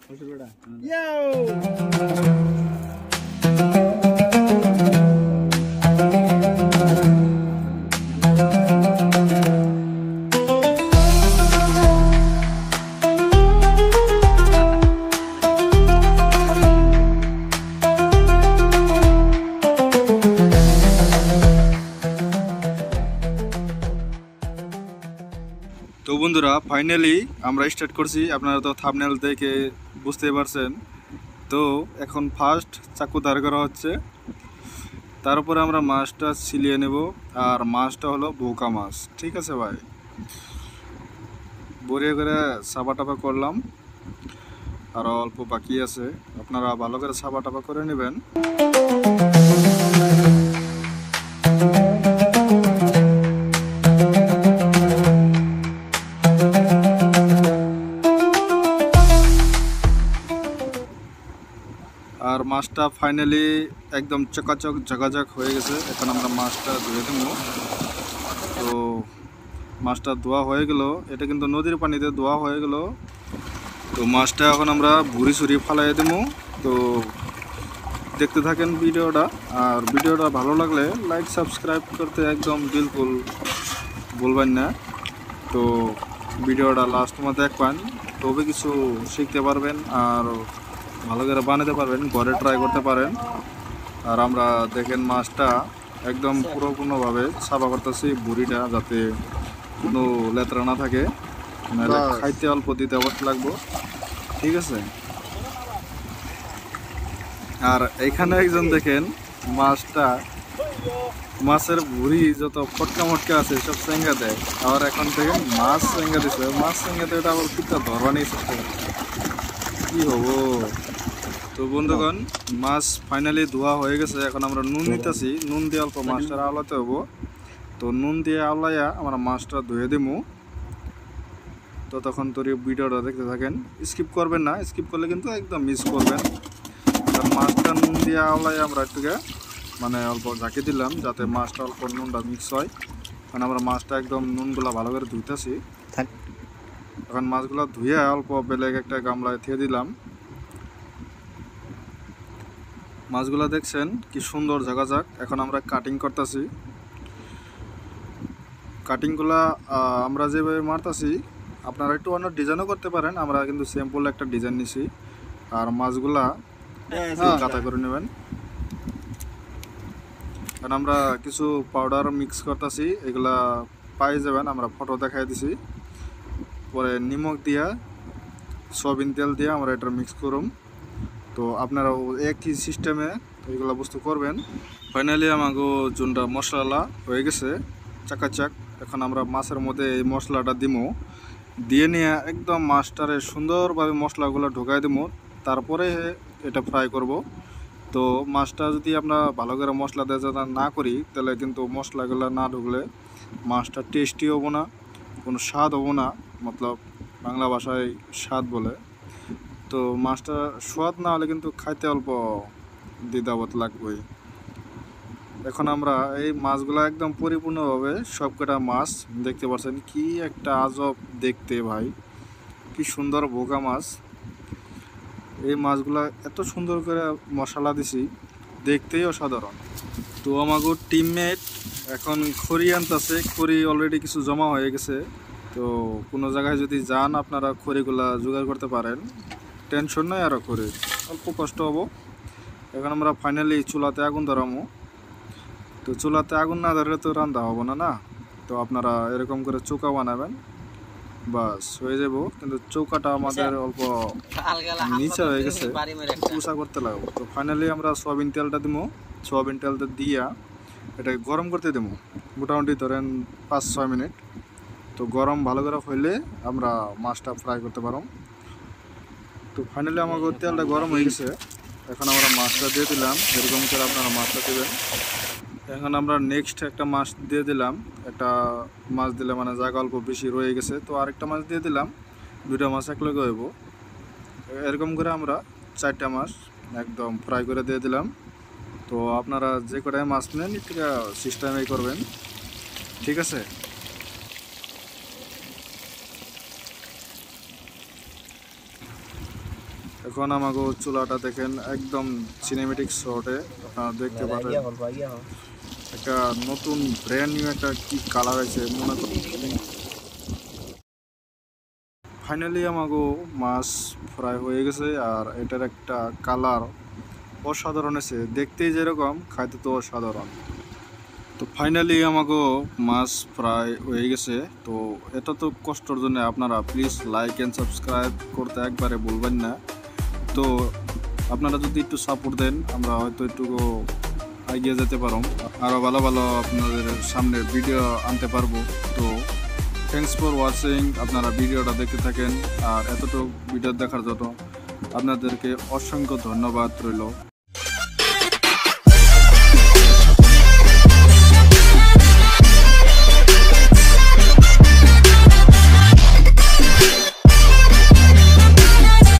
তো বন্ধুরা ফাইনালি আমরা স্টার্ট করছি, আপনারা তো থাম্বনেল দেখে বুঝতে পারছেন। তো এখন ফার্স্ট চাকু দাঁড় করা হচ্ছে, তার উপরে আমরা মাছটা ছিলিয়ে নেব। আর মাছটা হলো বোকা মাছ, ঠিক আছে ভাই। বড়িয়ে করে সাবা টাপা করলাম, আরও অল্প বাকি আছে, আপনারা ভালো করে সাবা টাপা করে নেবেন। আর মাছটা ফাইনালি একদম চকাচক ঝাঁকাঝাক হয়ে গেছে। এখন আমরা মাছটা ধুয়ে দেব। তো মাছটা ধোয়া হয়ে গেল, এটা কিন্তু নদীর পানিতে ধোয়া হয়ে গেল। তো মাছটা এখন আমরা ভুড়ি ছুরি ফালাই দেব। তো দেখতে থাকেন ভিডিওটা, আর ভিডিওটা ভালো লাগলে লাইক সাবস্ক্রাইব করতে একদম বিলকুল বলবেন না। তো ভিডিওটা লাস্ট মধ্যে দেখবেন, তবে কিছু শিখতে পারবেন আর ভালো করে বানাতে পারবেন, ঘরে ট্রাই করতে পারেন। আর আমরা দেখেন মাছটা একদম পুরোপূর্ণভাবে সাফা করতেছি বুড়িটা, যাতে কোনো লেতরা না থাকে, নাহলে খাইতে অল্প দিতে অবশ্য লাগবো, ঠিক আছে। আর এখানে একজন দেখেন মাছটা, মাছের ভুড়ি যত ফটকা মটকা আছে সব সেঙ্গা দেয়। আর এখন থেকে মাছ সেঙ্গা দিচ্ছে, মাছ সেঙ্গা দিয়ে এটা আবার পিঠা ধরবা নিয়ে চেষ্টা করে, কি হবো। তো বন্ধুগণ, মাছ ফাইনালি ধোয়া হয়ে গেছে। এখন আমরা নুন নিতেছি, নুন দিয়ে অল্প মাছটা আওলাতে হবো। তো নুন দিয়ে আওলাইয়া আমরা মাছটা ধুয়ে দিব। তো তখন তোর ভিডিওটা দেখতে থাকেন, স্কিপ করবেন না, স্কিপ করলে কিন্তু একদম মিস করবেন। আর মাছটা নুন দিয়ে আওলাইয়া আমরা একটুকে মানে অল্প ঝাঁকি দিলাম, যাতে মাছটা অল্প নুনটা মিক্স হয়। কারণ আমরা মাছটা একদম নুনগুলা ভালো করে ধুইতেছি। এখন মাছগুলো ধুয়ে অল্প বেলেগ একটা গামলায় থিয়ে দিলাম। মাছগুলা দেখছেন কি সুন্দর ঝাঁকাঝাক। এখন আমরা কাটিং করতেছি। কাটিংগুলা আমরা যেভাবে মারতেছি আপনারা একটু অন্য ডিজাইনও করতে পারেন, আমরা কিন্তু সিম্পল একটা ডিজাইন নিছি। আর মাছগুলা কাটা করে নেবেন। কারণ আমরা কিছু পাউডার মিক্স করতেছি, এগুলা পাই যাবেন, আমরা ফটো দেখাই দিছি। পরে নিমক দিয়া সয়াবিন তেল দিয়ে আমরা এটা মিক্স করুম। তো আপনারা একই সিস্টেমে এইগুলো বস্তু করবেন। ফাইনালি আমাকে যোনটা মশলা হয়ে গেছে চাকাচাক। এখন আমরা মাছের মধ্যে এই মশলাটা দিমু, দিয়ে নিয়ে একদম মাছটারে সুন্দরভাবে মশলাগুলো ঢোকাই দিমু, তারপরে এটা ফ্রাই করব। তো মাছটা যদি আমরা ভালো করে মশলা দিয়ে না করি, তাহলে কিন্তু মশলাগুলো না ঢুকলে মাছটা টেস্টি হবো না, কোনো স্বাদ হবো না, মতলব বাংলা ভাষায় স্বাদ বলে। তো মাছটা স্বাদ না হলে কিন্তু খাইতে অল্প দ্বিধাবোধ লাগবেই। এখন আমরা এই মাছগুলো একদম পরিপূর্ণভাবে সবকটা মাছ দেখতে পাচ্ছেন, কি একটা আজব দেখতে ভাই, কি সুন্দর বোকা মাছ। এই মাছগুলা এত সুন্দর করে মশলা দিছি, দেখতেই অসাধারণ। তো আমাকে টিমমেট এখন খড়ি আনতেছে, খড়ি অলরেডি কিছু জমা হয়ে গেছে। তো কোনো জায়গায় যদি যান আপনারা খড়িগুলা জোগাড় করতে পারেন, টেনশন নাই। আরও খড়ি অল্প কষ্ট হবো। এখন আমরা ফাইনালি চুলাতে আগুন ধরামো। তো চুলাতে আগুন না ধরলে তো রান্না হবো না না। তো আপনারা এরকম করে চৌকা বানাবেন, বাস হয়ে যাব। কিন্তু চৌকাটা আমাদের অল্প নিচে হয়ে গেছে, উঁচা করতে লাগবো। তো ফাইনালি আমরা সয়াবিন তেলটা দিব, সয়াবিন তেলটা দিয়া এটাকে গরম করতে দেবো, মোটামুটি ধরেন 5-6 মিনিট। তো গরম ভালো করে হইলে আমরা মাছটা ফ্রাই করতে পারো। তো ফাইনালি আমাকে তেলটা গরম হয়ে গেছে, এখন আমরা মাছটা দিয়ে দিলাম। এরকম করে আপনারা মাছটা দেবেন। এখন আমরা নেক্সট একটা মাছ দিয়ে দিলাম, একটা মাছ দিলে মানে জায়গা অল্প বেশি রয়ে গেছে, তো আরেকটা মাছ দিয়ে দিলাম। 2টা মাছ একলগে হইব। এরকম করে আমরা 4টা মাছ একদম ফ্রাই করে দিয়ে দিলাম। তো আপনারা যে কটায় মাছ নেন এটা সিস্টেমেই করবেন, ঠিক আছে। এখন আমাকে চুলাটা দেখেন একদম সিনেমেটিক শটে আপনারা দেখতে পারেন একটা নতুন ব্র্যান্ড নিউ একটা কি কালার আছে মনে করেন। ফাইনালি আমাকে মাছ ফ্রাই হয়ে গেছে আর এটার একটা কালার অসাধারণ আছে, দেখতেই যেরকম খাইতে তো অসাধারণ। তো ফাইনালি আমাকে মাছ ফ্রাই হয়ে গেছে। তো এটা তো কষ্টর জন্য আপনারা প্লিজ লাইক অ্যান্ড সাবস্ক্রাইব করতে একবারে ভুলবেন না। তো আপনারা যদি একটু সাপোর্ট দেন আমরা হয়তো একটু এগিয়ে যেতে পারো, আরও ভালো ভালো আপনাদের সামনে ভিডিও আনতে পারবো। তো থ্যাংকস ফর ওয়াচিং, আপনারা ভিডিওটা দেখতে থাকেন আর এতটুকু ভিডিও দেখার জন্য আপনাদেরকে অসংখ্য ধন্যবাদ রইল।